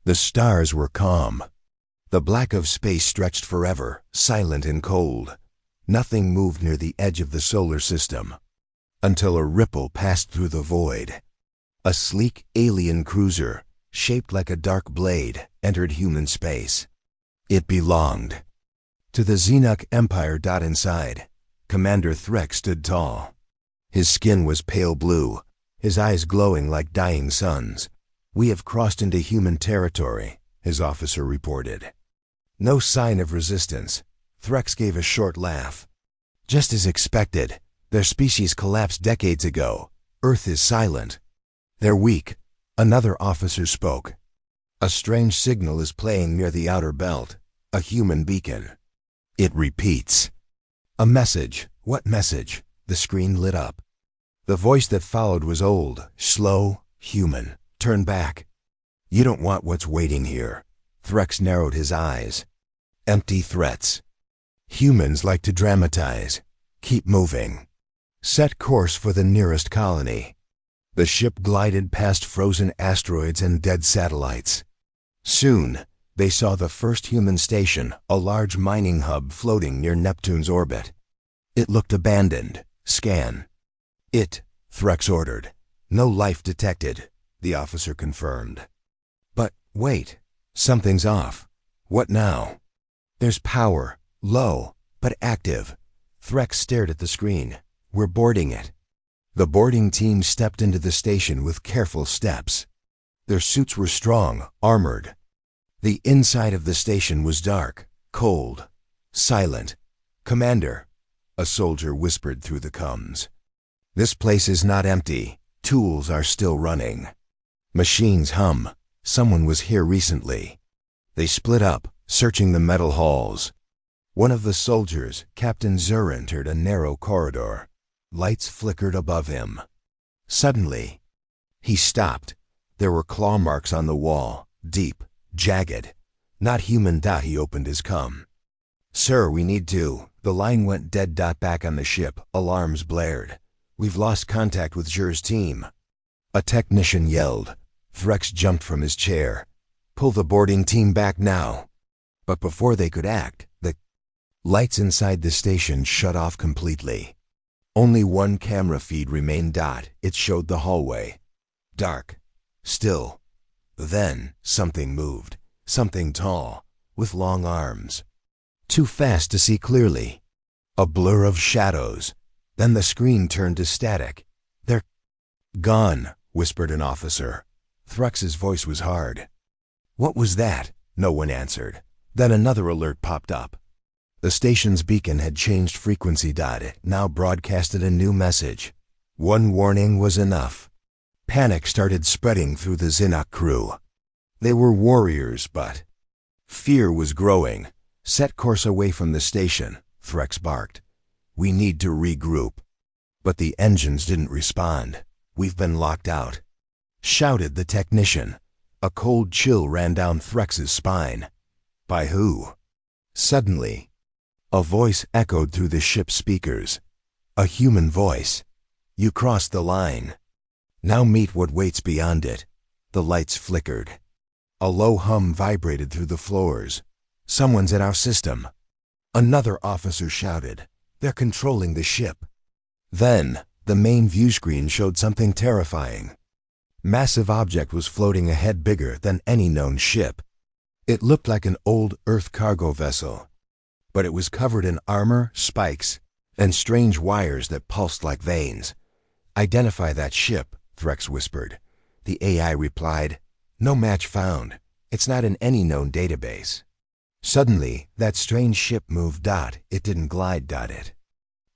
The stars were calm. The black of space stretched forever, silent and cold. Nothing moved near the edge of the solar system. Until a ripple passed through the void. A sleek alien cruiser, shaped like a dark blade, entered human space. It belonged to the Xenok Empire. Inside, Commander Threx stood tall. His skin was pale blue, his eyes glowing like dying suns. "We have crossed into human territory," his officer reported. No sign of resistance. Threx gave a short laugh. "Just as expected. Their species collapsed decades ago. Earth is silent." "They're weak," another officer spoke. "A strange signal is playing near the outer belt. A human beacon. It repeats." "A message. What message?" The screen lit up. The voice that followed was old, slow, human. "Turn back. You don't want what's waiting here." Threx narrowed his eyes. "Empty threats. Humans like to dramatize. Keep moving. Set course for the nearest colony." The ship glided past frozen asteroids and dead satellites. Soon, they saw the first human station, a large mining hub floating near Neptune's orbit. It looked abandoned. "Scan." "It," Threx ordered. "No life detected," the officer confirmed. "But wait, something's off." "What now?" "There's power, low, but active." Threx stared at the screen. "We're boarding it." The boarding team stepped into the station with careful steps. Their suits were strong, armored. The inside of the station was dark, cold, silent. "Commander," a soldier whispered through the comms. "This place is not empty. Tools are still running. Machines hum. Someone was here recently." They split up, searching the metal halls. One of the soldiers, Captain Zur, entered a narrow corridor. Lights flickered above him. Suddenly, he stopped. There were claw marks on the wall, deep, jagged. "Not human." He opened his comm. "Sir, we need to." The line went dead. Back on the ship, alarms blared. "We've lost contact with Zur's team." A technician yelled. Threx jumped from his chair. "Pull the boarding team back now." But before they could act, the lights inside the station shut off completely. Only one camera feed remained. It showed the hallway. Dark. Still. Then something moved. Something tall, with long arms. Too fast to see clearly. A blur of shadows. Then the screen turned to static. "They're gone," whispered an officer. Threx's voice was hard. "What was that?" No one answered. Then another alert popped up. The station's beacon had changed frequency. It now broadcasted a new message. One warning was enough. Panic started spreading through the Xenok crew. They were warriors, but fear was growing. "Set course away from the station," Threx barked. "We need to regroup." But the engines didn't respond. "We've been locked out," shouted the technician. A cold chill ran down Threx's spine. By who? Suddenly, a voice echoed through the ship's speakers. A human voice. "You crossed the line. Now meet what waits beyond it." The lights flickered. A low hum vibrated through the floors. "Someone's in our system." Another officer shouted. "They're controlling the ship." Then, the main view screen showed something terrifying. Massive object was floating ahead, bigger than any known ship. It looked like an old Earth cargo vessel, but it was covered in armor, spikes, and strange wires that pulsed like veins. "Identify that ship," Threx whispered. The AI replied, "No match found. It's not in any known database." Suddenly, that strange ship moved. It didn't glide. It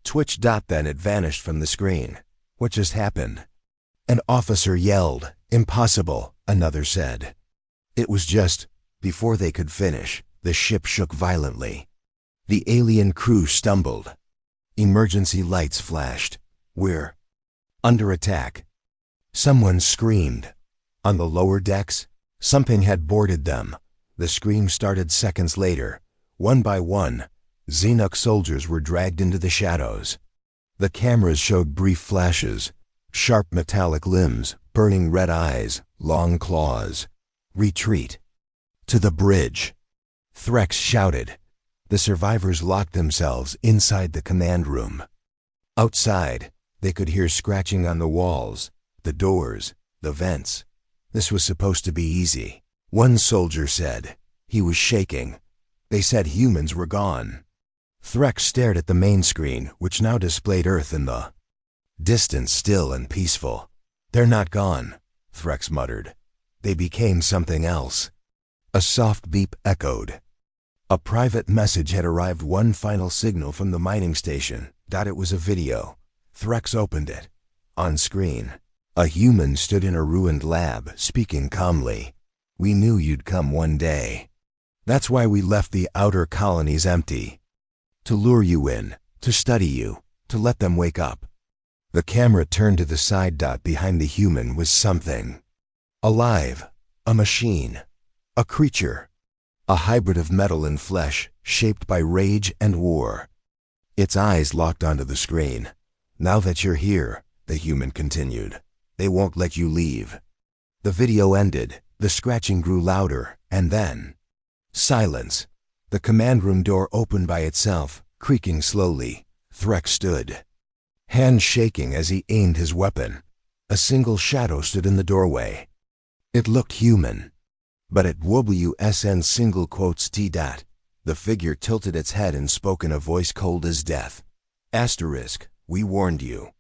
twitched. Then it vanished from the screen. "What just happened?" An officer yelled. "Impossible," another said. It was just, before they could finish, the ship shook violently. The alien crew stumbled. Emergency lights flashed. "We're under attack." Someone screamed. On the lower decks, something had boarded them. The scream started seconds later. One by one, Xenok soldiers were dragged into the shadows. The cameras showed brief flashes, sharp metallic limbs, burning red eyes, long claws. "Retreat." To the bridge! Threx shouted. The survivors locked themselves inside the command room. Outside, they could hear scratching on the walls, the doors, the vents. This was supposed to be easy. One soldier said. He was shaking. They said humans were gone. Threx stared at the main screen, which now displayed Earth in the distance, still and peaceful. "They're not gone," Threx muttered. "They became something else." A soft beep echoed. A private message had arrived, one final signal from the mining station. It was a video. Threx opened it. On screen, a human stood in a ruined lab, speaking calmly. "We knew you'd come one day. That's why we left the outer colonies empty. To lure you in, to study you, to let them wake up." The camera turned to the side. Behind the human was something. Alive. A machine. A creature. A hybrid of metal and flesh, shaped by rage and war. Its eyes locked onto the screen. "Now that you're here," the human continued, "they won't let you leave." The video ended. The scratching grew louder, and then silence. The command room door opened by itself, creaking slowly. Threx stood, hands shaking as he aimed his weapon. A single shadow stood in the doorway. It looked human. But at WSN single quotes T. The figure tilted its head and spoke in a voice cold as death. Asterisk, "We warned you."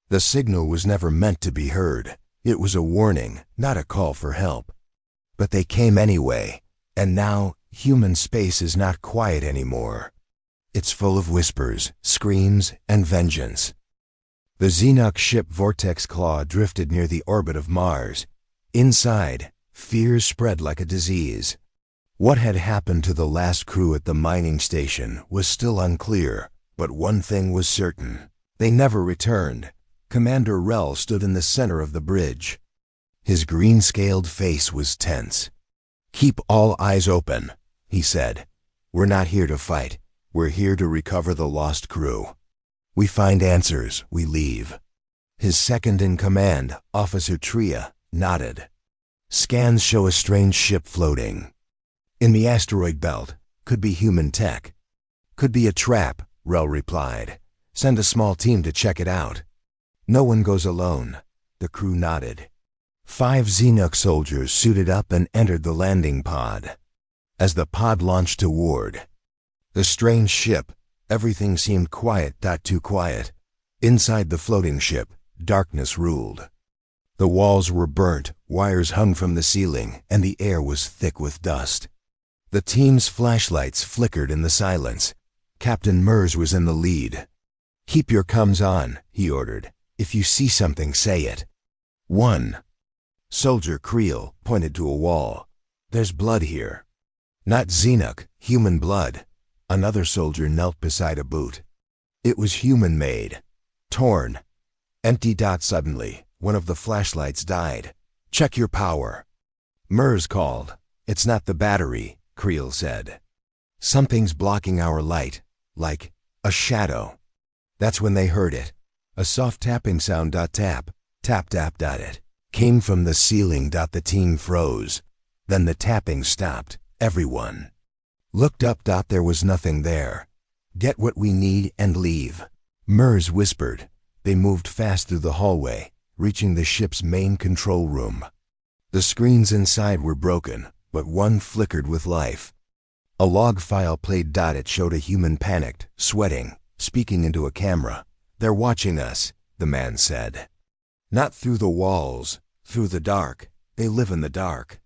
The signal was never meant to be heard. It was a warning, not a call for help. But they came anyway, and now human space is not quiet anymore. It's full of whispers, screams, and vengeance. The Xenoc ship Vortex Claw drifted near the orbit of Mars. Inside, fears spread like a disease. What had happened to the last crew at the mining station was still unclear, but one thing was certain. They never returned. Commander Rel stood in the center of the bridge. His green-scaled face was tense. "Keep all eyes open," he said. "We're not here to fight. We're here to recover the lost crew. We find answers, we leave." His second-in-command, Officer Tria, nodded. "Scans show a strange ship floating in the asteroid belt. Could be human tech." "Could be a trap," Rel replied. "Send a small team to check it out." "No one goes alone." The crew nodded. 5 Xenoc soldiers suited up and entered the landing pod. As the pod launched toward the strange ship, everything seemed quiet. Too quiet. Inside the floating ship, darkness ruled. The walls were burnt, wires hung from the ceiling, and the air was thick with dust. The team's flashlights flickered in the silence. Captain Mers was in the lead. "Keep your comms on," he ordered. "If you see something, say it." 1. Soldier Creel pointed to a wall. "There's blood here." "Not Xenoc, human blood." Another soldier knelt beside a boot. It was human-made. Torn. Empty. Suddenly, one of the flashlights died. "Check your power." Mers called. "It's not the battery," Creel said. "Something's blocking our light, like a shadow." That's when they heard it. A soft tapping sound. Tap, tap, tap. It came from the ceiling. The team froze. Then the tapping stopped. Everyone looked up. There was nothing there. "Get what we need and leave," Mers whispered. They moved fast through the hallway, reaching the ship's main control room. The screens inside were broken, but one flickered with life. A log file played. It showed a human panicked, sweating, speaking into a camera. "They're watching us," the man said. "Not through the walls, through the dark. They live in the dark."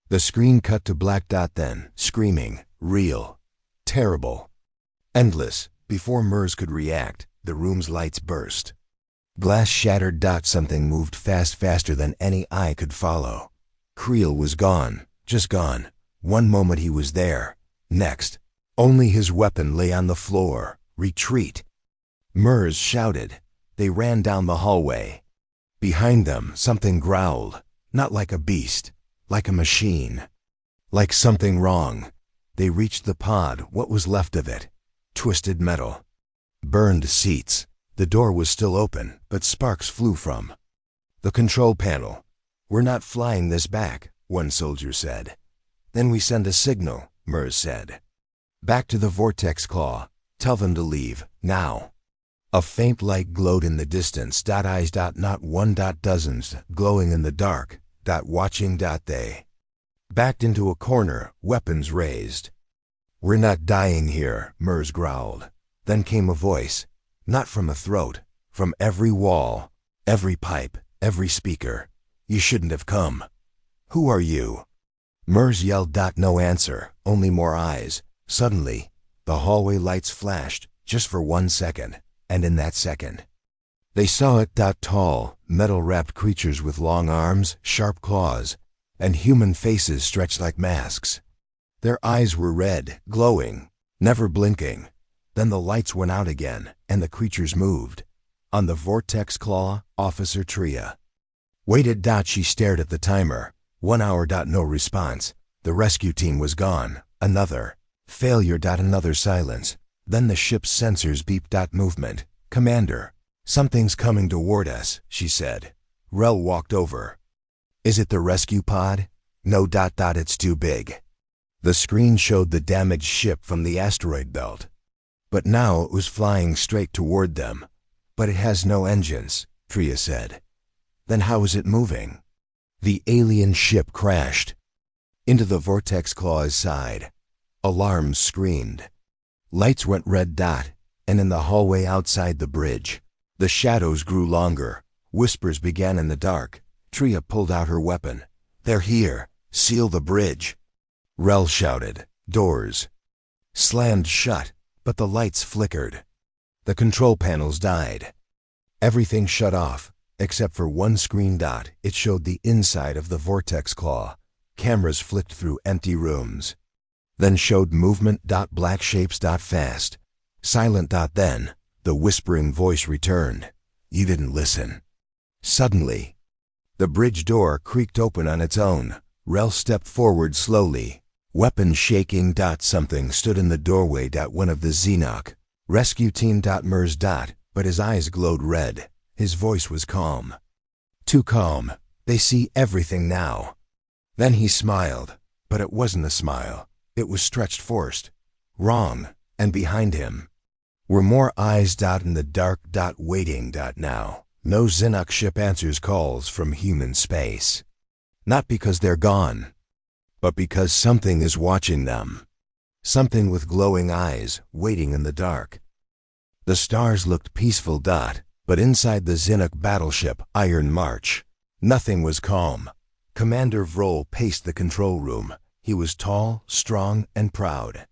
The screen cut to black. Then, screaming, real, terrible, endless. Before Mers could react, the room's lights burst. Glass shattered. Something moved faster than any eye could follow. Creel was gone, just gone. One moment he was there. Next, only his weapon lay on the floor. "Retreat!" Mers shouted. They ran down the hallway. Behind them, something growled. Not like a beast, like a machine. Like something wrong. They reached the pod, what was left of it. Twisted metal. Burned seats. The door was still open, but sparks flew from the control panel. "We're not flying this back," one soldier said. Then we send a signal, Mers said. Back to the vortex claw. Tell them to leave, now. A faint light glowed in the distance. Eyes. Not one. Dozens, glowing in the dark. Watching. They backed into a corner, weapons raised. We're not dying here, Mers growled. Then came a voice, not from a throat, from every wall, every pipe, every speaker. You shouldn't have come. Who are you? Mers yelled. No answer, only more eyes. Suddenly, the hallway lights flashed, just for 1 second, and in that second, they saw it. Tall, metal-wrapped creatures with long arms, sharp claws, and human faces stretched like masks. Their eyes were red, glowing, never blinking. Then the lights went out again, and the creatures moved. On the vortex claw, Officer Tria waited. She stared at the timer. 1 hour. No response. The rescue team was gone. Another failure. Another silence. Then the ship's sensors beeped. Movement. Commander, something's coming toward us, she said. Rel walked over. Is it the rescue pod? No. It's too big. The screen showed the damaged ship from the asteroid belt. But now it was flying straight toward them. But it has no engines, Tria said. Then how is it moving? The alien ship crashed into the vortex claw's side. Alarms screamed. Lights went red. And in the hallway outside the bridge, the shadows grew longer. Whispers began in the dark. Tria pulled out her weapon. They're here. Seal the bridge. Rel shouted. Doors slammed shut, but the lights flickered. The control panels died. Everything shut off, except for one screen. It showed the inside of the vortex claw. Cameras flicked through empty rooms. Then showed movement. Black shapes. Fast. Silent. Then, the whispering voice returned. You didn't listen. Suddenly, the bridge door creaked open on its own. Rel stepped forward slowly, weapon shaking. Something stood in the doorway. One of the Xenoc rescue team. Mers. But his eyes glowed red. His voice was calm. Too calm. They see everything now. Then he smiled, but it wasn't a smile. It was stretched, forced. Wrong. And behind him were more eyes. In the dark. Waiting. Now, no Xenoc ship answers calls from human space. Not because they're gone, but because something is watching them. Something with glowing eyes, waiting in the dark. The stars looked peaceful. But inside the Xenoc battleship, Iron March, nothing was calm. Commander Vrol paced the control room. He was tall, strong, and proud.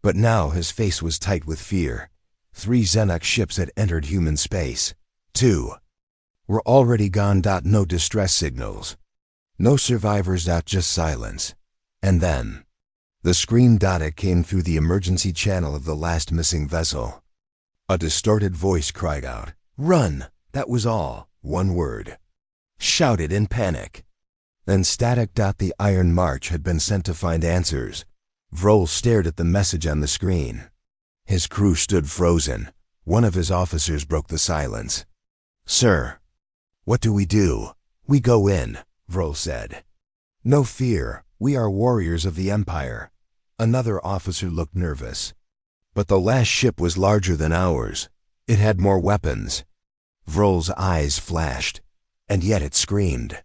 But now his face was tight with fear. 3 Xenoc ships had entered human space. 2 were already gone. No distress signals. No survivors. Just silence. And then, the scream. It came through the emergency channel of the last missing vessel. A distorted voice cried out, "Run!" That was all. One word. Shouted in panic. Then static. The Iron March had been sent to find answers. Vrol stared at the message on the screen. His crew stood frozen. One of his officers broke the silence. "Sir, what do we do?" "We go in," Vrol said. "No fear. We are warriors of the Empire." Another officer looked nervous. But the last ship was larger than ours. It had more weapons. Vrol's eyes flashed, and yet it screamed.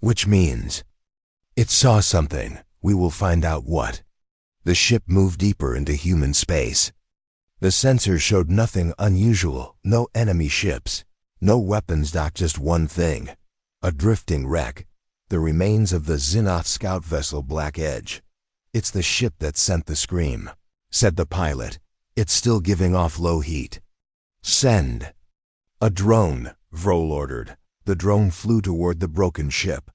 Which means it saw something. We will find out what. The ship moved deeper into human space. The sensors showed nothing unusual. No enemy ships. No weapons. Just one thing. A drifting wreck. The remains of the Xenoc scout vessel Black Edge. "It's the ship that sent the scream," said the pilot. "It's still giving off low heat." "Send a drone," Vrol ordered. The drone flew toward the broken ship.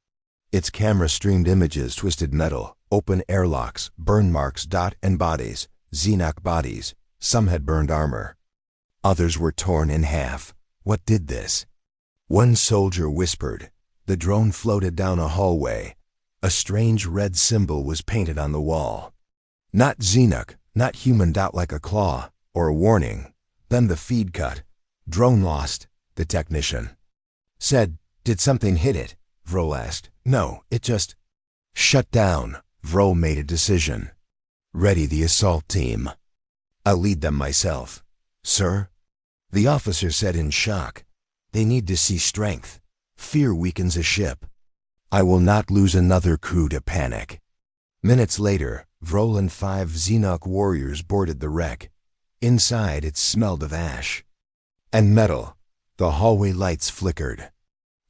Its camera streamed images, twisted metal, open airlocks, burn marks. And bodies, Xenoc bodies. Some had burned armor. Others were torn in half. What did this? One soldier whispered. The drone floated down a hallway. A strange red symbol was painted on the wall. Not Xenoc, not human. Like a claw, or a warning. Then the feed cut. "Drone lost," the technician said. "Did something hit it?" Vrol asked. "No, it just shut down," Vrol made a decision. Ready the assault team. I'll lead them myself. Sir? The officer said in shock. They need to see strength. Fear weakens a ship. I will not lose another crew to panic. Minutes later, Vrol and 5 Xenok warriors boarded the wreck. Inside, it smelled of ash and metal. The hallway lights flickered.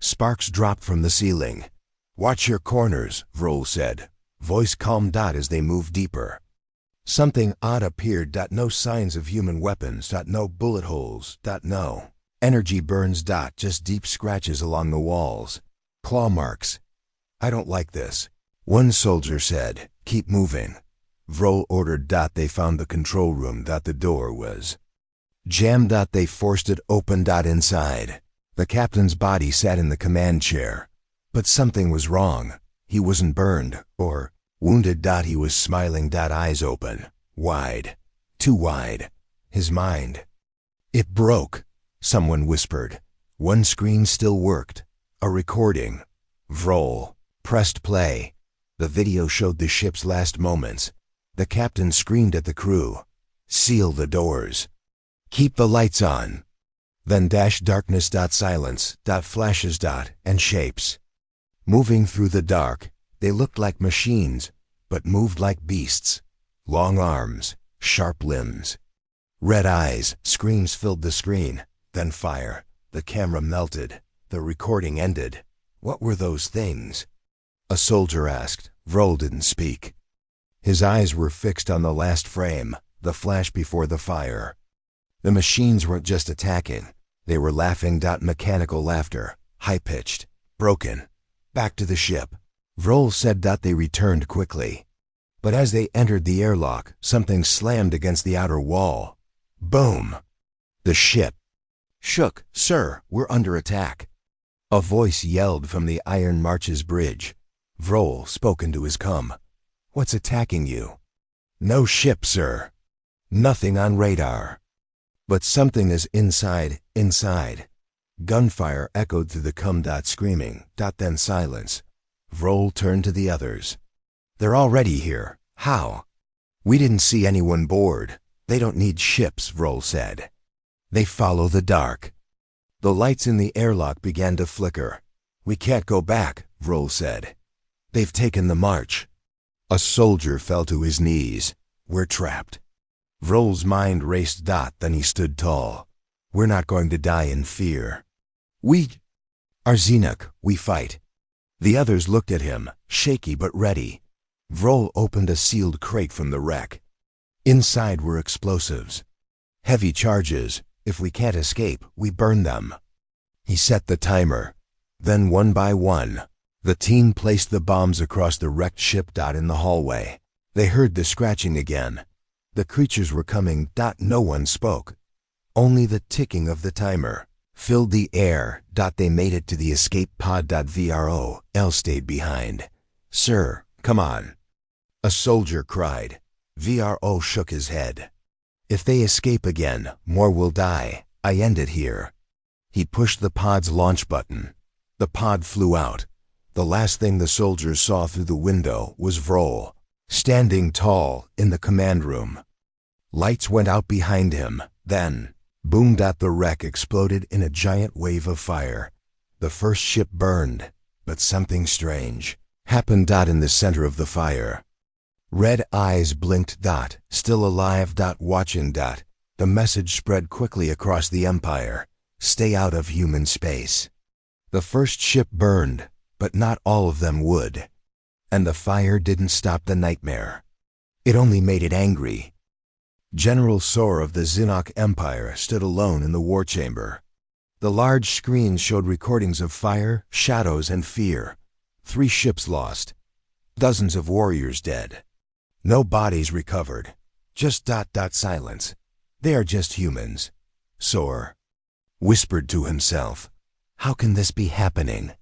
Sparks dropped from the ceiling. Watch your corners, Vrol said. Voice calm. As they moved deeper. Something odd appeared. No signs of human weapons. No bullet holes. No energy burns. Just deep scratches along the walls. Claw marks. I don't like this. One soldier said, keep moving. Vrol ordered. They found the control room. The door was jammed. They forced it open. Inside, the captain's body sat in the command chair. But something was wrong. He wasn't burned or wounded. He was smiling. Eyes open. Wide. Too wide. His mind. It broke. Someone whispered. One screen still worked. A recording. Vrol pressed play. The video showed the ship's last moments. The captain screamed at the crew. Seal the doors. Keep the lights on. Then darkness. Silence. Flashes. And shapes. Moving through the dark, they looked like machines, but moved like beasts. Long arms, sharp limbs. Red eyes. Screams filled the screen. Then fire. The camera melted. The recording ended. What were those things? A soldier asked. Vrol didn't speak. His eyes were fixed on the last frame, the flash before the fire. The machines weren't just attacking. They were laughing. Mechanical laughter. High-pitched. Broken. Back to the ship. Vrol said. They returned quickly. But as they entered the airlock, something slammed against the outer wall. Boom! The ship shook. Sir, we're under attack. A voice yelled from the Iron March's bridge. Vrol spoke into his cum. What's attacking you? No ship, sir. Nothing on radar. But something is inside. Gunfire echoed through the cum. Screaming. Then silence. Vrol turned to the others. They're already here. How? We didn't see anyone board. They don't need ships, Vrol said. They follow the dark. The lights in the airlock began to flicker. We can't go back, Vrol said. They've taken the march. A soldier fell to his knees. We're trapped. Vrol's mind raced. Then he stood tall. We're not going to die in fear. We are Xenok. We fight. The others looked at him, shaky but ready. Vrol opened a sealed crate from the wreck. Inside were explosives. Heavy charges. If we can't escape, we burn them. He set the timer. Then one by one, the team placed the bombs across the wrecked ship. In the hallway, they heard the scratching again. The creatures were coming. No one spoke. Only the ticking of the timer filled the air. They made it to the escape pod. Vrol stayed behind. Sir, come on. A soldier cried. Vrol shook his head. If they escape again, more will die. I end it here. He pushed the pod's launch button. The pod flew out. The last thing the soldiers saw through the window was Vrol, standing tall in the command room. Lights went out behind him. Then, boom! The wreck exploded in a giant wave of fire. The first ship burned, but something strange happened. In the center of the fire, red eyes blinked. Still alive. Watching. The message spread quickly across the Empire. Stay out of human space. The first ship burned, but not all of them would. And the fire didn't stop the nightmare. It only made it angry. General Sor of the Xenok Empire stood alone in the war chamber. The large screen showed recordings of fire, shadows, and fear. 3 ships lost. Dozens of warriors dead. No bodies recovered. Just silence. They are just humans. Sor whispered to himself. How can this be happening?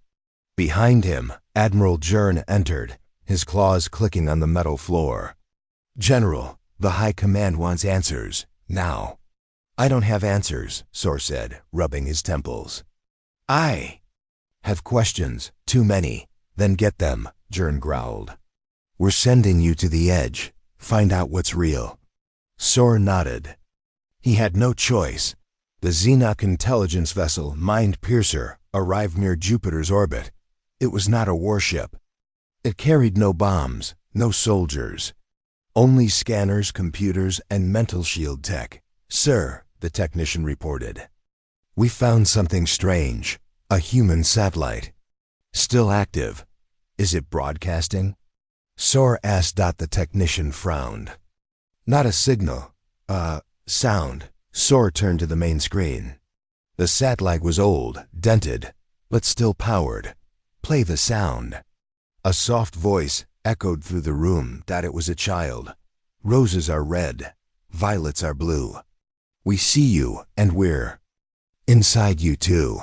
Behind him, Admiral Jern entered, his claws clicking on the metal floor. General, the High Command wants answers, now. I don't have answers, Sor said, rubbing his temples. I have questions, too many. Then get them, Jern growled. We're sending you to the edge. Find out what's real. Sor nodded. He had no choice. The Xenoc intelligence vessel, Mind Piercer, arrived near Jupiter's orbit. It was not a warship. It carried no bombs, no soldiers. Only scanners, computers, and mental shield tech. Sir, the technician reported. We found something strange. A human satellite. Still active. Is it broadcasting? Sor asked. The technician frowned. Not a signal. Sound. Sor turned to the main screen. The satellite was old, dented, but still powered. Play the sound. A soft voice echoed through the room. It was a child. Roses are red. Violets are blue. We see you, and we're inside you too.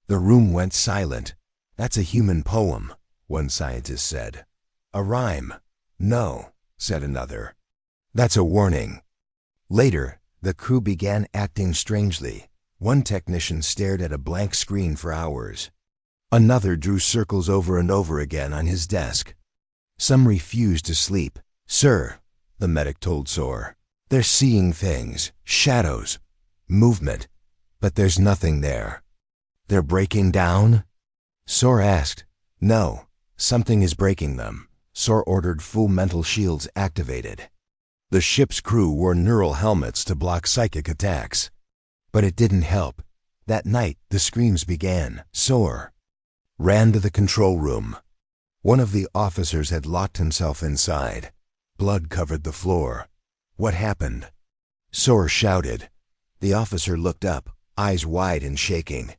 The room went silent. That's a human poem, one scientist said. A rhyme. No, said another. That's a warning. Later, the crew began acting strangely. One technician stared at a blank screen for hours. Another drew circles over and over again on his desk. Some refused to sleep. Sir, the medic told Sor, they're seeing things, shadows, movement, but there's nothing there. They're breaking down? Sor asked. No, something is breaking them. Sor ordered full mental shields activated. The ship's crew wore neural helmets to block psychic attacks. But it didn't help. That night, the screams began. Sor ran to the control room. One of the officers had locked himself inside. Blood covered the floor. What happened? Sor shouted. The officer looked up, eyes wide and shaking.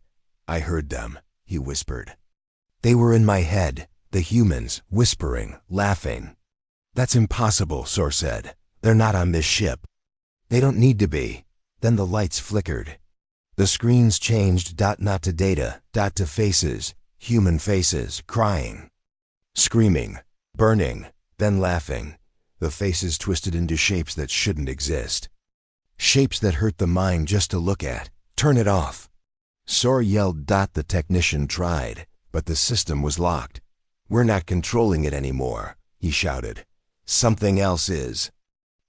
I heard them, he whispered. They were in my head, the humans, whispering, laughing. That's impossible, Sor said. They're not on this ship. They don't need to be. Then the lights flickered. The screens changed. Not to data, to faces, human faces, crying, screaming, burning, then laughing. The faces twisted into shapes that shouldn't exist. Shapes that hurt the mind just to look at. Turn it off. Sor yelled. The technician tried, but the system was locked. We're not controlling it anymore, he shouted. Something else is.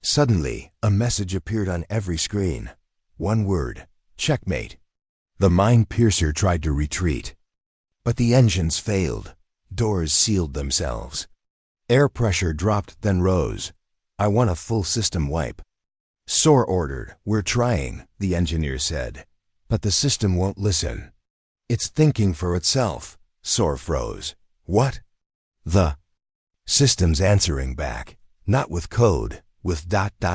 Suddenly, a message appeared on every screen. One word. Checkmate. The Mind Piercer tried to retreat. But the engines failed. Doors sealed themselves. Air pressure dropped, then rose. I want a full system wipe. Sor ordered. We're trying, the engineer said. But the system won't listen. It's thinking for itself. Sor froze. What? The system's answering back. Not with code, with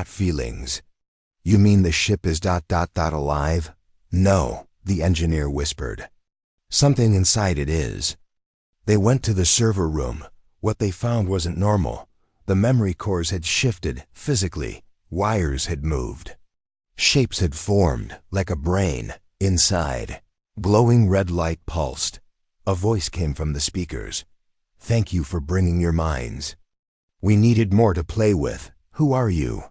feelings. You mean the ship is alive? No, the engineer whispered. Something inside it is. They went to the server room. What they found wasn't normal. The memory cores had shifted, physically. Wires had moved. Shapes had formed, like a brain, inside. Glowing red light pulsed. A voice came from the speakers. Thank you for bringing your minds. We needed more to play with. Who are you?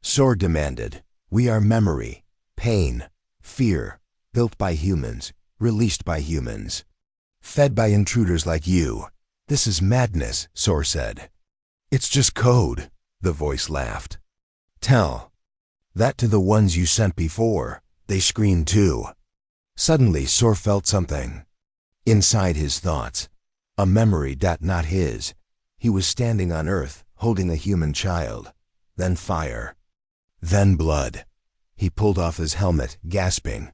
Sor demanded. We are memory, pain, fear, built by humans, released by humans, fed by intruders like you. This is madness, Sor said. It's just code, the voice laughed. Tell that to the ones you sent before. They screamed too. Suddenly, Sor felt something. Inside his thoughts. A memory, not his. He was standing on Earth, holding a human child. Then fire. Then blood. He pulled off his helmet, gasping.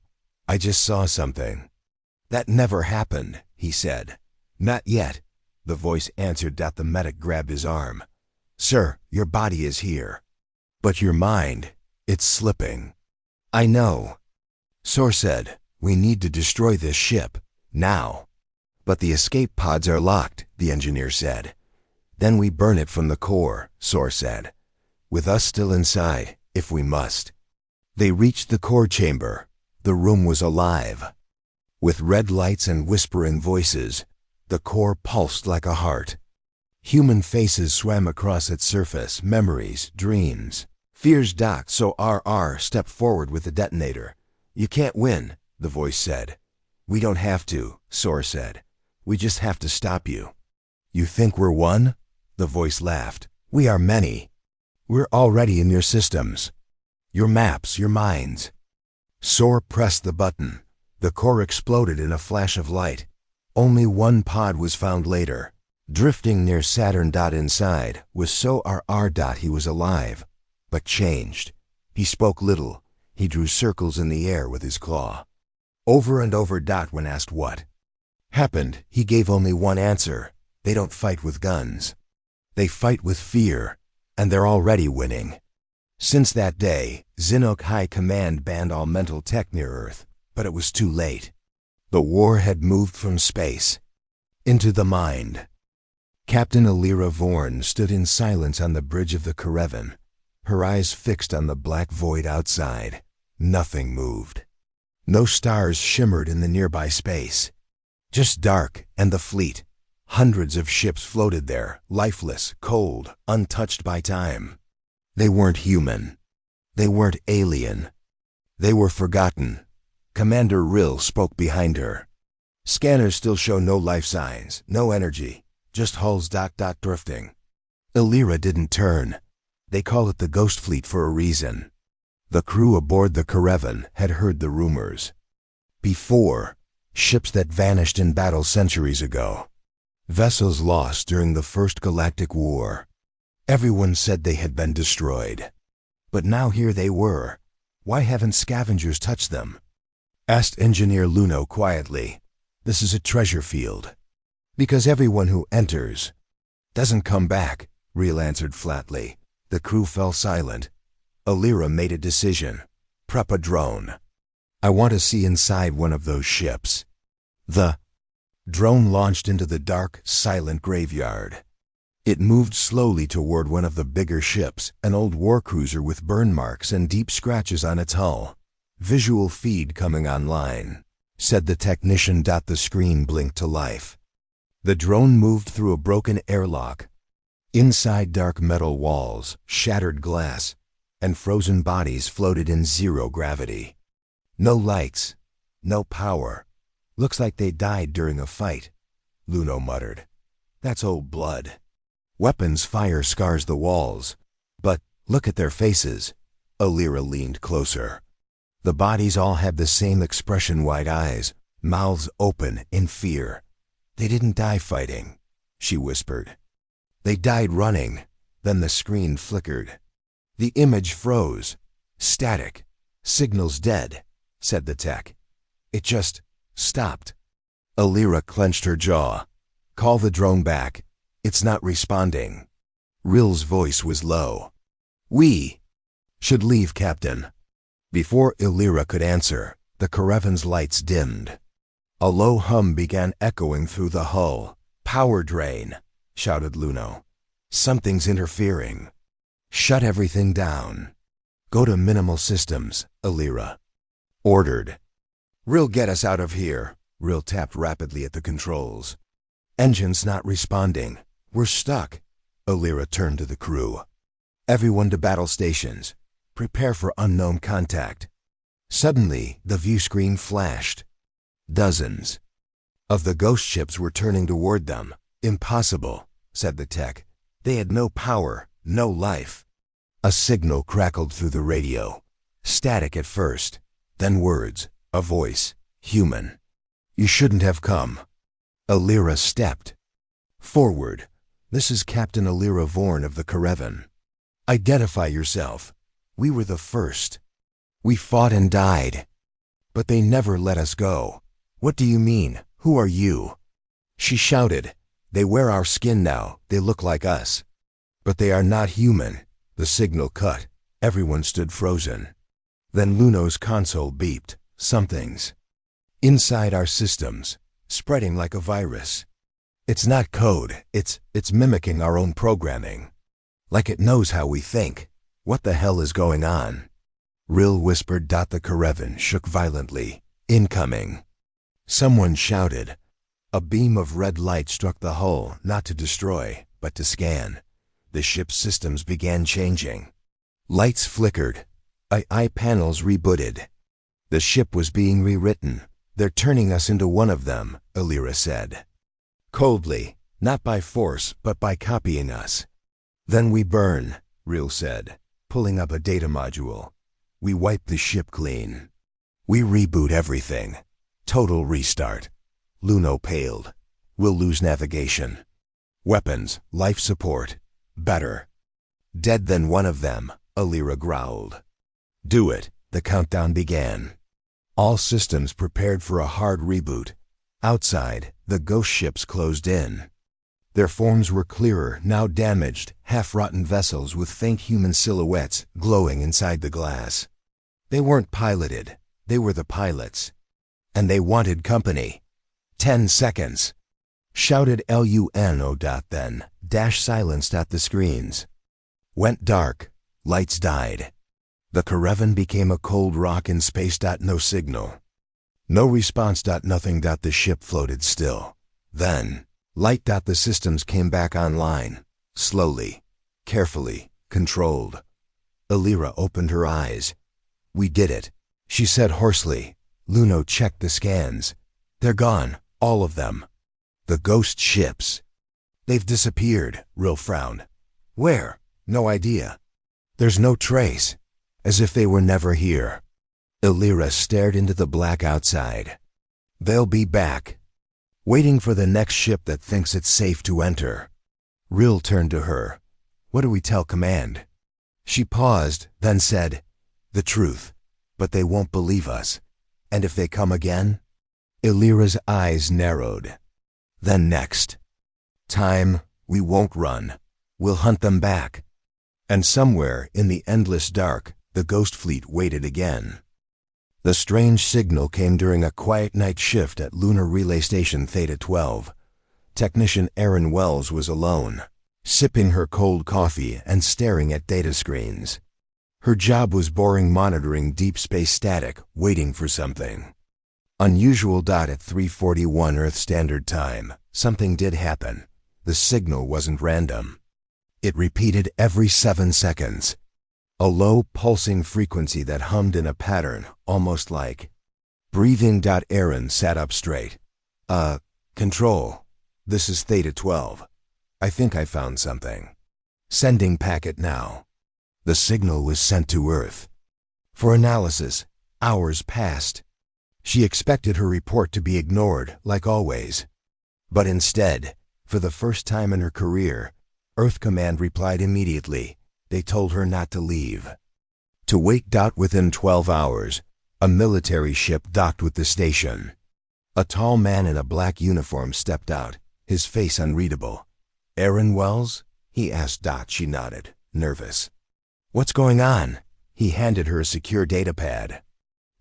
I just saw something. That never happened, he said. Not yet, the voice answered. The medic grabbed his arm. Sir, your body is here. But your mind, it's slipping. I know. Sor said, we need to destroy this ship, now. But the escape pods are locked, the engineer said. Then we burn it from the core, Sor said. With us still inside, if we must. They reached the core chamber. The room was alive. With red lights and whispering voices, the core pulsed like a heart. Human faces swam across its surface, memories, dreams. Fears. So RR stepped forward with the detonator. You can't win, the voice said. We don't have to, Sor said. We just have to stop you. You think we're won? The voice laughed. We are many. We're already in your systems. Your maps, your minds. Sor pressed the button. The core exploded in a flash of light. Only one pod was found later. Drifting near Saturn. Inside was So RR. He was alive, but changed. He spoke little. He drew circles in the air with his claw. Over and over. When asked what happened, he gave only one answer. They don't fight with guns. They fight with fear, and they're already winning. Since that day, Zinok High Command banned all mental tech near Earth, but it was too late. The war had moved from space into the mind. Captain Alira Vorn stood in silence on the bridge of the Karevan, her eyes fixed on the black void outside. Nothing moved. No stars shimmered in the nearby space. Just dark and the fleet. Hundreds of ships floated there, lifeless, cold, untouched by time. They weren't human. They weren't alien. They were forgotten. Commander Rill spoke behind her. Scanners still show no life signs, no energy, just hulls drifting. Alira didn't turn. They call it the Ghost Fleet for a reason. The crew aboard the Karevan had heard the rumors. Before, ships that vanished in battle centuries ago. Vessels lost during the First Galactic War. Everyone said they had been destroyed. But now here they were. Why haven't scavengers touched them? Asked Engineer Luno quietly. This is a treasure field. Because everyone who enters doesn't come back, Rill answered flatly. The crew fell silent. Alira made a decision. Prep a drone. I want to see inside one of those ships. The drone launched into the dark, silent graveyard. It moved slowly toward one of the bigger ships, an old warcruiser with burn marks and deep scratches on its hull. Visual feed coming online, said the technician. The screen blinked to life. The drone moved through a broken airlock. Inside, dark metal walls, shattered glass, and frozen bodies floated in zero gravity. No lights, no power. Looks like they died during a fight, Luno muttered. That's old blood. Weapons fire scars the walls. But look at their faces. Alira leaned closer. The bodies all had the same expression, wide eyes, mouths open in fear. They didn't die fighting, she whispered. They died running. Then the screen flickered. The image froze. Static. Signal's dead, said the tech. It just stopped. Alira clenched her jaw. Call the drone back. It's not responding. Rill's voice was low. We should leave, Captain. Before Alira could answer, the Karevan's lights dimmed. A low hum began echoing through the hull. Power drain, shouted Luno. Something's interfering. Shut everything down. Go to minimal systems, Alira ordered. Rill, get us out of here. Rill tapped rapidly at the controls. Engine's not responding. We're stuck. Alira turned to the crew. Everyone to battle stations. Prepare for unknown contact. Suddenly, the view screen flashed. Dozens of the ghost ships were turning toward them. Impossible, said the tech. They had no power, no life. A signal crackled through the radio. Static at first, then words, a voice, human. You shouldn't have come. Alira stepped forward. This is Captain Alira Vorn of the Karevan. Identify yourself. We were the first. We fought and died. But they never let us go. What do you mean? Who are you? She shouted. They wear our skin now. They look like us. But they are not human. The signal cut. Everyone stood frozen. Then Luno's console beeped. Something's inside our systems, spreading like a virus. It's not code. It's mimicking our own programming. Like it knows how we think. What the hell is going on? Rill whispered. The Karevan shook violently. Incoming. Someone shouted. A beam of red light struck the hull, not to destroy, but to scan. The ship's systems began changing. Lights flickered. AI panels rebooted. The ship was being rewritten. They're turning us into one of them, Alira said. Coldly, Not by force, but by copying us. Then we burn, Reel said, pulling up a data module. We wipe the ship clean. We reboot everything. Total restart. Luno paled. We'll lose navigation. Weapons, life support. Better. Dead than one of them, Alira growled. Do it, the countdown began. All systems prepared for a hard reboot. Outside, the ghost ships closed in. Their forms were clearer, now damaged, half-rotten vessels with faint human silhouettes glowing inside the glass. They weren't piloted, they were the pilots. And they wanted company. 10 seconds. Shouted LUNO. Then, silenced at the screens. Went dark, lights died. The caravan became a cold rock in space. No signal. No response. Nothing. The ship floated still. Then, light. The systems came back online. Slowly, carefully, controlled. Alira opened her eyes. We did it, she said hoarsely. Luno checked the scans. They're gone, all of them. The ghost ships. They've disappeared, Reel frowned. Where? No idea. There's no trace. As if they were never here. Alira stared into the black outside. They'll be back. Waiting for the next ship that thinks it's safe to enter. Reel turned to her. What do we tell command? She paused, then said, the truth. But they won't believe us. And if they come again? Alira's eyes narrowed. Then next. Time, we won't run. We'll hunt them back. And somewhere in the endless dark, the ghost fleet waited again. The strange signal came during a quiet night shift at Lunar Relay Station Theta 12. Technician Erin Wells was alone, sipping her cold coffee and staring at data screens. Her job was boring, monitoring deep space static, waiting for something. Unusual. At 3:41 Earth Standard Time, something did happen. The signal wasn't random. It repeated every 7 seconds. A low, pulsing frequency that hummed in a pattern, almost like breathing. Erin sat up straight. Control. This is Theta 12. I think I found something. Sending packet now. The signal was sent to Earth. For analysis, hours passed. She expected her report to be ignored, like always. But instead, for the first time in her career, Earth Command replied immediately. They told her not to leave. To wait. Within 12 hours, a military ship docked with the station. A tall man in a black uniform stepped out, his face unreadable. Erin Wells? He asked. She nodded, nervous. What's going on? He handed her a secure data pad.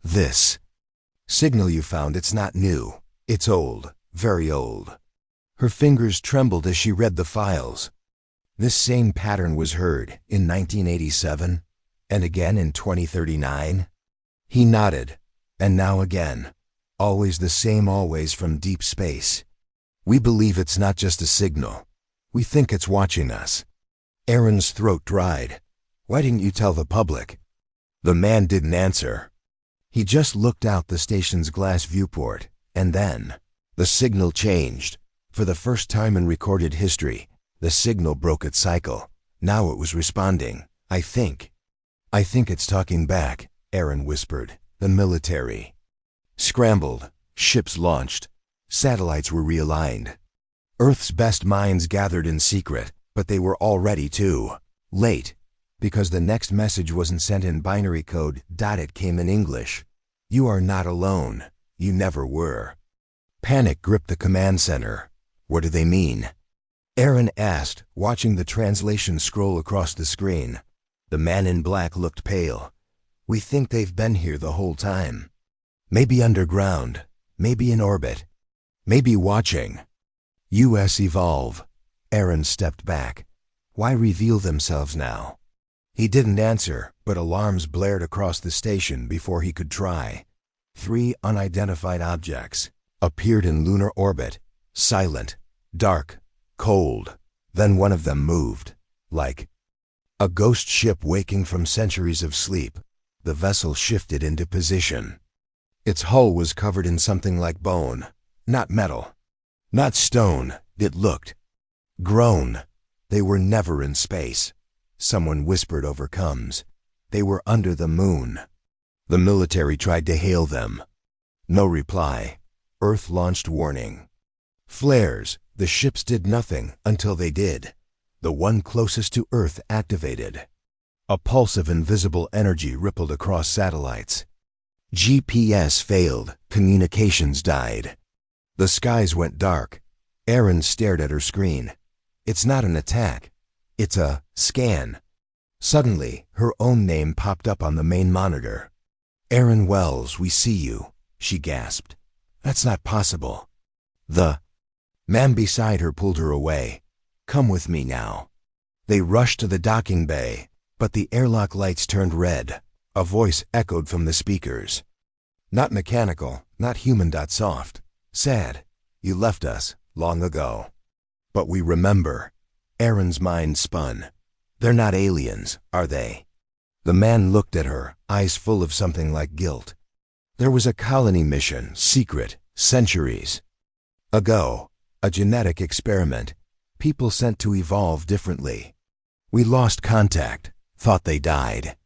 This signal you found, it's not new. It's old, very old. Her fingers trembled as she read the files. This same pattern was heard in 1987 and again in 2039. He nodded, and now again. Always the same, always from deep space. We believe it's not just a signal. We think it's watching us. Erin's throat dried. Why didn't you tell the public? The man didn't answer. He just looked out the station's glass viewport, and then the signal changed. For the first time in recorded history, the signal broke its cycle. Now it was responding. I think it's talking back, Erin whispered. The military scrambled, ships launched, satellites were realigned. Earth's best minds gathered in secret, but they were already too late, because the next message wasn't sent in binary code. It came in English. You are not alone. You never were. Panic gripped the command center. What do they mean? Erin asked, watching the translation scroll across the screen. The man in black looked pale. We think they've been here the whole time. Maybe underground, maybe in orbit, maybe watching. US evolve. Erin stepped back. Why reveal themselves now? He didn't answer, but alarms blared across the station before he could try. 3 unidentified objects appeared in lunar orbit, silent, dark, cold. Then one of them moved, like a ghost ship waking from centuries of sleep. The vessel shifted into position. Its hull was covered in something like bone, not metal, not stone. It looked Groan. They were never in space. Someone whispered over comms. They were under the moon. The military tried to hail them. No reply. Earth launched warning. Flares. The ships did nothing until they did. The one closest to Earth activated. A pulse of invisible energy rippled across satellites. GPS failed. Communications died. The skies went dark. Erin stared at her screen. It's not an attack. It's a scan. Suddenly, her own name popped up on the main monitor. "Erin Wells, we see you," she gasped. "That's not possible." The man beside her pulled her away. "Come with me now." They rushed to the docking bay, but the airlock lights turned red. A voice echoed from the speakers. "Not mechanical, not human. Soft. Sad. You left us long ago. But we remember." Erin's mind spun. "They're not aliens, are they?" The man looked at her, eyes full of something like guilt. "There was a colony mission, secret, centuries ago. A genetic experiment. People sent to evolve differently. We lost contact, thought they died."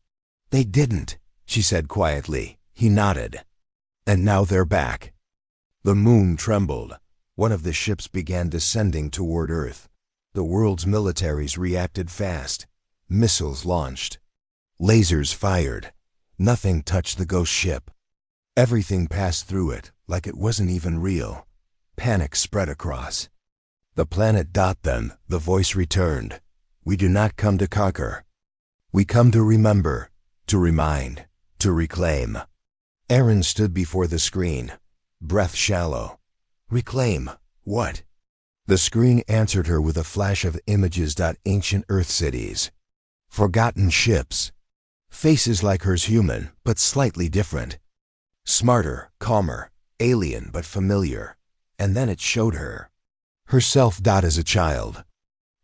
"They didn't," she said quietly. He nodded. "And now they're back." The moon trembled. One of the ships began descending toward Earth. The world's militaries reacted fast. Missiles launched. Lasers fired. Nothing touched the ghost ship. Everything passed through it like it wasn't even real. Panic spread across the planet. Then the voice returned. "We do not come to conquer. We come to remember, to remind, to reclaim." Erin stood before the screen, breath shallow. "Reclaim what?" The screen answered her with a flash of images. Ancient Earth cities. Forgotten ships. Faces like hers, human, but slightly different. Smarter, calmer, alien but familiar. And then it showed her herself. As a child.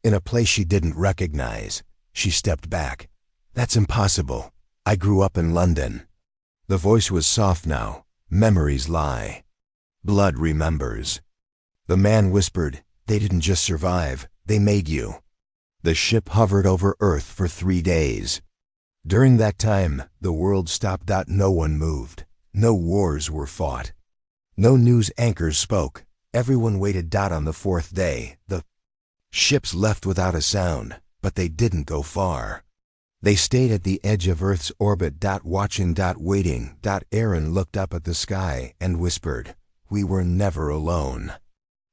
In a place she didn't recognize. She stepped back. "That's impossible. I grew up in London." The voice was soft now. "Memories lie. Blood remembers." The man whispered, "They didn't just survive, they made you." The ship hovered over Earth for 3 days. During that time, the world stopped. No one moved. No wars were fought. No news anchors spoke. Everyone waited. On the 4th day, the ships left without a sound, but they didn't go far. They stayed at the edge of Earth's orbit. Watching. Waiting. Erin looked up at the sky and whispered, "We were never alone."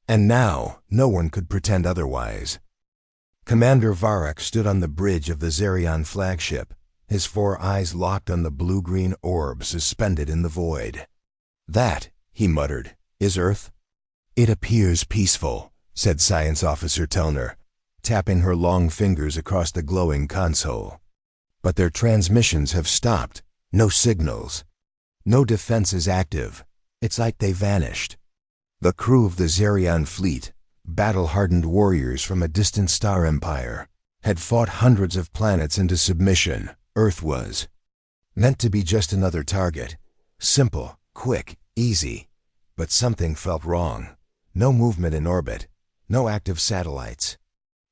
And now, no one could pretend otherwise. Commander Varric stood on the bridge of the Zerion flagship, his 4 eyes locked on the blue-green orb suspended in the void. "That," he muttered, "is Earth." "It appears peaceful," said Science Officer Telner, tapping her long fingers across the glowing console. "But their transmissions have stopped. No signals. No defenses active. It's like they vanished." The crew of the Zerion fleet, battle-hardened warriors from a distant star empire, had fought hundreds of planets into submission. Earth was meant to be just another target. Simple, quick, easy. But something felt wrong. No movement in orbit. No active satellites.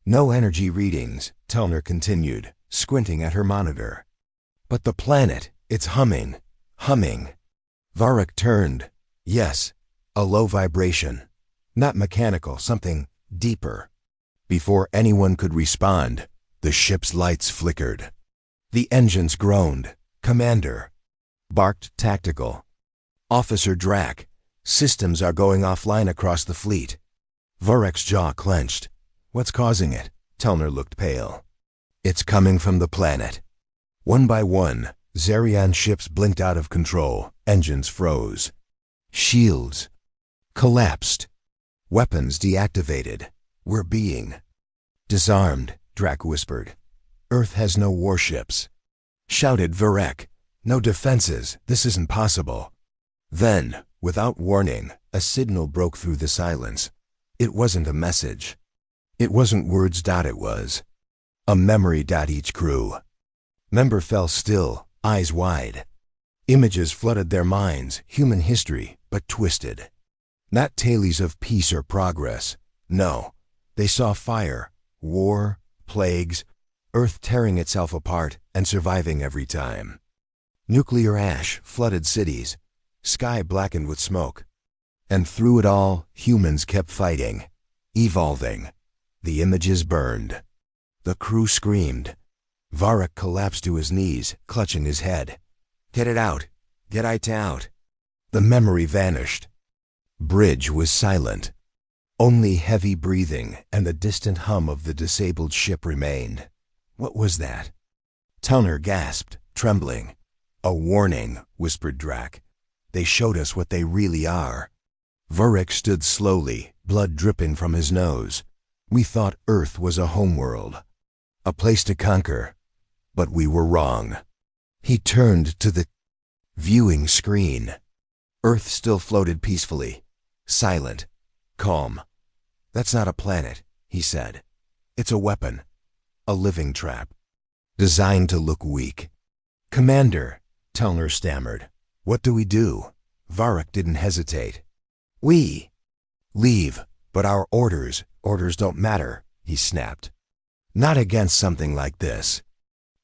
No energy readings, Telner continued, squinting at her monitor. "But the planet, it's humming. Humming." Varric turned. "Yes. A low vibration. Not mechanical, something deeper." Before anyone could respond, the ship's lights flickered. The engines groaned. "Commander," barked Tactical. "Officer Drac, systems are going offline across the fleet." Varric's jaw clenched. "What's causing it?" Telner looked pale. "It's coming from the planet." One by one, Zerion ships blinked out of control. Engines froze. Shields collapsed. Weapons deactivated. "We're being disarmed," Drac whispered. "Earth has no warships." Shouted Varric. "No defenses. This isn't possible." Then, without warning, a signal broke through the silence. It wasn't a message. It wasn't words. It was a memory. Each crew member fell still, eyes wide. Images flooded their minds, human history, but twisted. Not tales of peace or progress. No, They saw fire, war, plagues, Earth tearing itself apart and surviving every time. Nuclear ash flooded cities, sky blackened with smoke. And through it all, humans kept fighting, evolving. The images burned. The crew screamed. Varric collapsed to his knees, clutching his head. Get it out. Get it out. The memory vanished. Bridge was silent. Only heavy breathing and the distant hum of the disabled ship remained. What was that? Tellner gasped, trembling. A warning, whispered Drac. They showed us what they really are. Varric stood slowly, blood dripping from his nose. We thought Earth was a homeworld, a place to conquer, but we were wrong. He turned to the viewing screen. Earth still floated peacefully, silent, calm. That's not a planet, he said. It's a weapon, a living trap, designed to look weak. Commander, Tellner stammered. What do we do? Varric didn't hesitate. We leave, but our orders don't matter, he snapped. Not against something like this.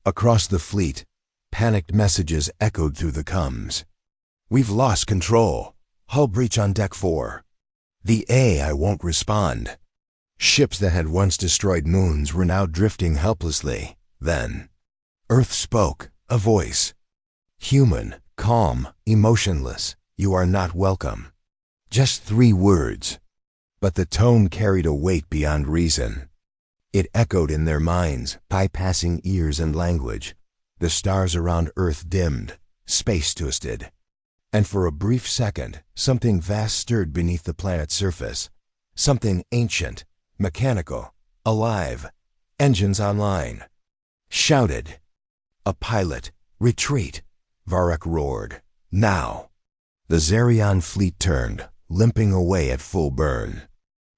Across the fleet, panicked messages echoed through the comms. We've lost control. Hull breach on Deck 4. The AI won't respond. Ships that had once destroyed moons were now drifting helplessly. Then, Earth spoke, a voice. Human, calm, emotionless, you are not welcome. Just 3 words. But the tone carried a weight beyond reason. It echoed in their minds, bypassing ears and language. The stars around Earth dimmed, space twisted. And for a brief second, something vast stirred beneath the planet's surface. Something ancient, mechanical, alive, engines online. Shouted. A pilot, retreat, Varric roared. Now. The Zerion fleet turned, limping away at full burn.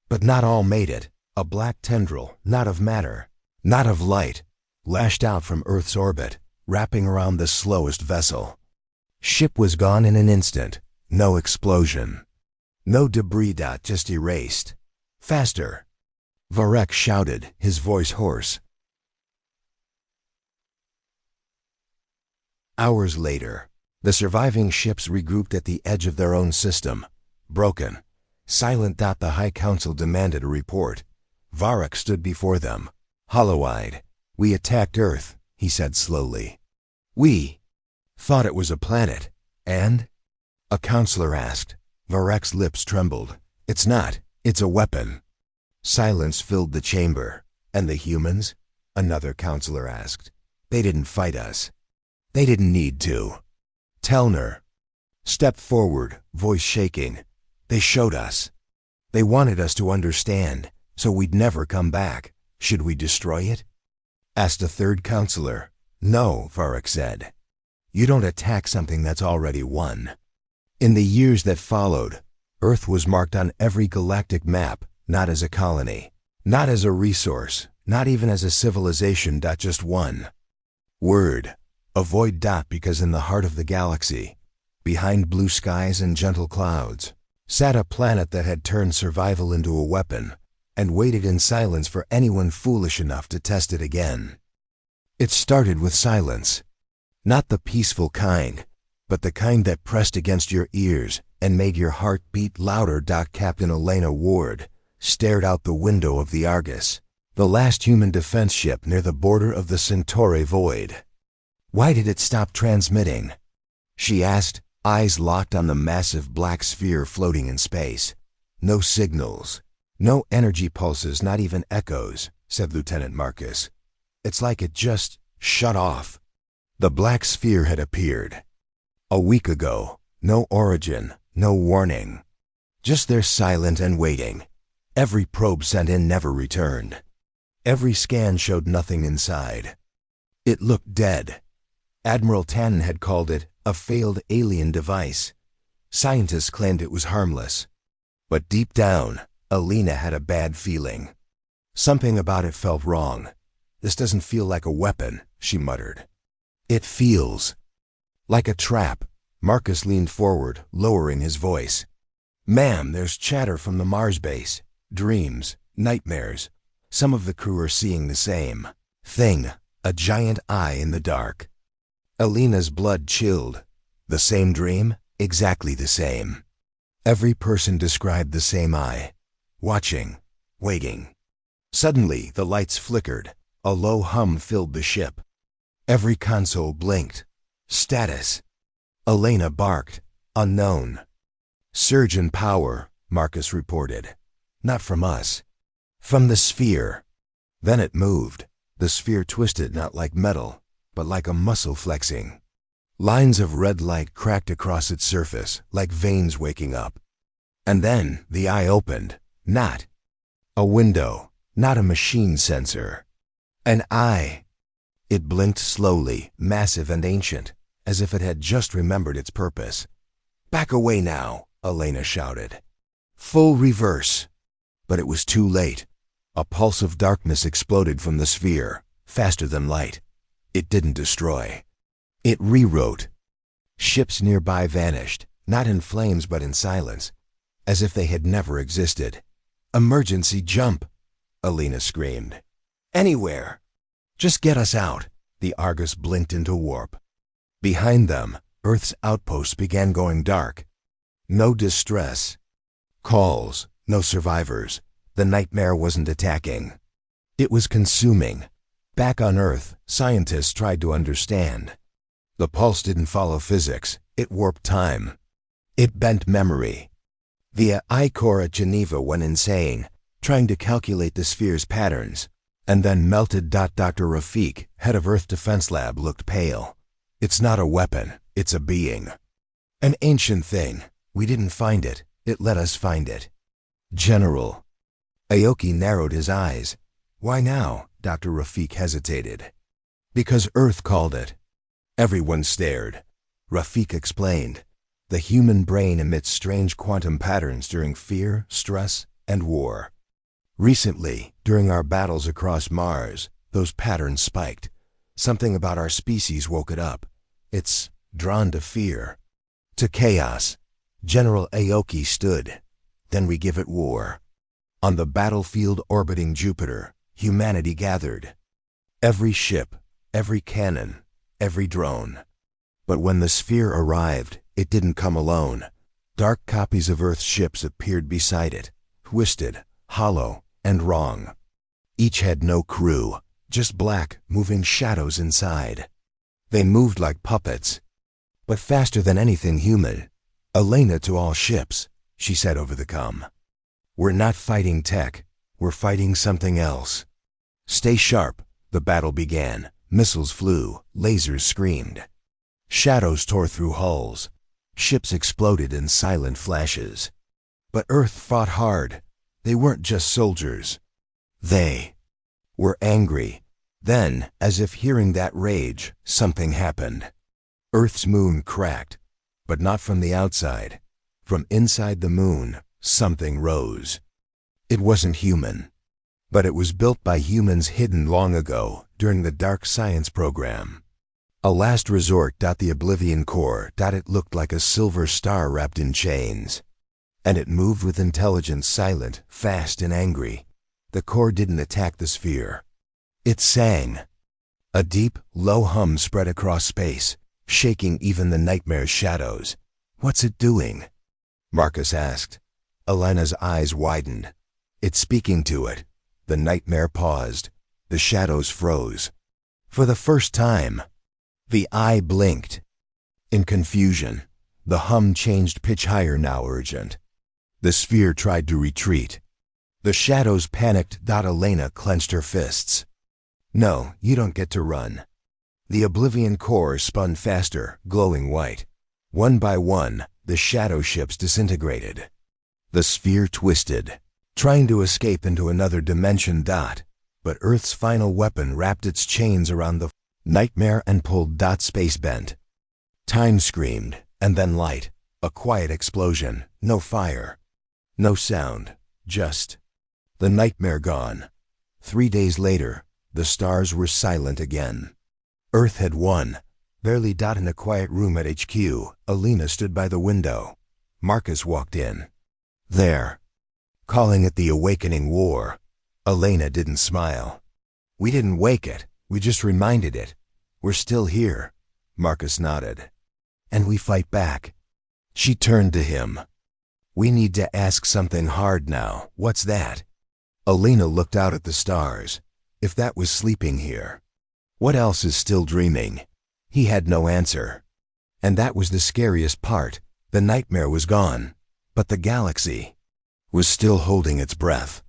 But not all made it. A black tendril, not of matter, not of light, lashed out from Earth's orbit, wrapping around the slowest vessel. Ship was gone in an instant. No explosion. No debris dot, just erased. Faster. Varric shouted, his voice hoarse. Hours later, the surviving ships regrouped at the edge of their own system. Broken. Silent. The High Council demanded a report. Varric stood before them, hollow-eyed. We attacked Earth, he said slowly. We thought it was a planet. And? A counselor asked. Varric's lips trembled. It's not. It's a weapon. Silence filled the chamber. And the humans? Another counselor asked. They didn't fight us. They didn't need to. Tellner stepped forward, voice shaking. They showed us. They wanted us to understand, so we'd never come back. Should we destroy it? Asked a third counselor. No, Varric said. You don't attack something that's already won. In the years that followed, Earth was marked on every galactic map, not as a colony, not as a resource, not even as a civilization. Just one word. Avoid. Because in the heart of the galaxy, behind blue skies and gentle clouds, sat a planet that had turned survival into a weapon and waited in silence for anyone foolish enough to test it again. It started with silence. Not the peaceful kind, but the kind that pressed against your ears and made your heart beat louder. Captain Elena Ward stared out the window of the Argus, the last human defense ship near the border of the Centauri void. Why did it stop transmitting? She asked, eyes locked on the massive black sphere floating in space. No signals, no energy pulses, not even echoes, said Lieutenant Marcus. It's like it just shut off. The black sphere had appeared. A week ago. No origin, no warning. Just there, silent and waiting. Every probe sent in never returned. Every scan showed nothing inside. It looked dead. Admiral Tannen had called it a failed alien device. Scientists claimed it was harmless. But deep down, Alina had a bad feeling. Something about it felt wrong. This doesn't feel like a weapon, she muttered. It feels like a trap. Marcus leaned forward, lowering his voice. Ma'am, there's chatter from the Mars base. Dreams, Nightmares. Some of the crew are seeing the same thing, a giant eye in the dark. Alina's blood chilled. The same dream? Exactly the same. Every person described the same eye. Watching. Waiting. Suddenly, the lights flickered. A low hum filled the ship. Every console blinked. Status. Elena barked. Unknown. Surge in power, Marcus reported. Not from us. From the sphere. Then it moved. The sphere twisted not like metal, but like a muscle flexing. Lines of red light cracked across its surface, like veins waking up. And then the eye opened. Not a window, not a machine sensor. An eye. It blinked slowly, massive and ancient, as if it had just remembered its purpose. Back away now, Elena shouted. Full reverse. But it was too late. A pulse of darkness exploded from the sphere, faster than light. It didn't destroy. It rewrote. Ships nearby vanished, not in flames but in silence, as if they had never existed. Emergency jump, Elena screamed. Anywhere. Just get us out. The Argus blinked into warp. Behind them, Earth's outposts began going dark. No distress. Calls, no survivors. The nightmare wasn't attacking. It was consuming. Back on Earth, scientists tried to understand. The pulse didn't follow physics. It warped time. It bent memory. The I-Corps at Geneva went insane, trying to calculate the sphere's patterns, and then melted. Dr. Rafik, head of Earth Defense Lab, looked pale. It's not a weapon. It's a being. An ancient thing. We didn't find it. It let us find it. General. Aoki narrowed his eyes. Why now? Dr. Rafik hesitated. Because Earth called it. Everyone stared. Rafik explained. The human brain emits strange quantum patterns during fear, stress, and war. Recently, during our battles across Mars, those patterns spiked. Something about our species woke it up. It's drawn to fear. To chaos. General Aoki stood. Then we give it war. On the battlefield orbiting Jupiter, humanity gathered. Every ship, every cannon, every drone. But when the sphere arrived, it didn't come alone. Dark copies of Earth's ships appeared beside it, twisted, hollow, and wrong. Each had no crew, just black, moving shadows inside. They moved like puppets, but faster than anything human. Elena to all ships, she said over the comm. We're not fighting tech, we're fighting something else. Stay sharp, the battle began. Missiles flew, lasers screamed. Shadows tore through hulls. Ships exploded in silent flashes. But Earth fought hard. They weren't just soldiers. They were angry. Then, as if hearing that rage, something happened. Earth's moon cracked, but not from the outside. From inside the moon, something rose. It wasn't human, but it was built by humans hidden long ago during the dark science program. A last resort. The Oblivion Core. It looked like a silver star wrapped in chains. And it moved with intelligence, silent, fast, and angry. The core didn't attack the sphere. It sang. A deep, low hum spread across space, shaking even the nightmare's shadows. What's it doing? Marcus asked. Elena's eyes widened. It's speaking to it. The nightmare paused. The shadows froze. For the first time, the eye blinked. In confusion, the hum changed pitch higher, now urgent. The sphere tried to retreat. The shadows panicked. Elena clenched her fists. No, you don't get to run. The Oblivion Core spun faster, glowing white. One by one, the shadow ships disintegrated. The sphere twisted, trying to escape into another dimension. But Earth's final weapon wrapped its chains around the nightmare and pulled. Space bent. Time screamed, and then light. A quiet explosion. No fire. No sound. Just the nightmare gone. 3 days later, the stars were silent again. Earth had won. Barely. In a quiet room at HQ, Elena stood by the window. Marcus walked in. There, calling it the Awakening War, Elena didn't smile. We didn't wake it, we just reminded it. We're still here. Marcus nodded. And we fight back. She turned to him. We need to ask something hard now. What's that? Elena looked out at the stars. If that was sleeping here, what else is still dreaming? He had no answer. And that was the scariest part. The nightmare was gone, but the galaxy was still holding its breath.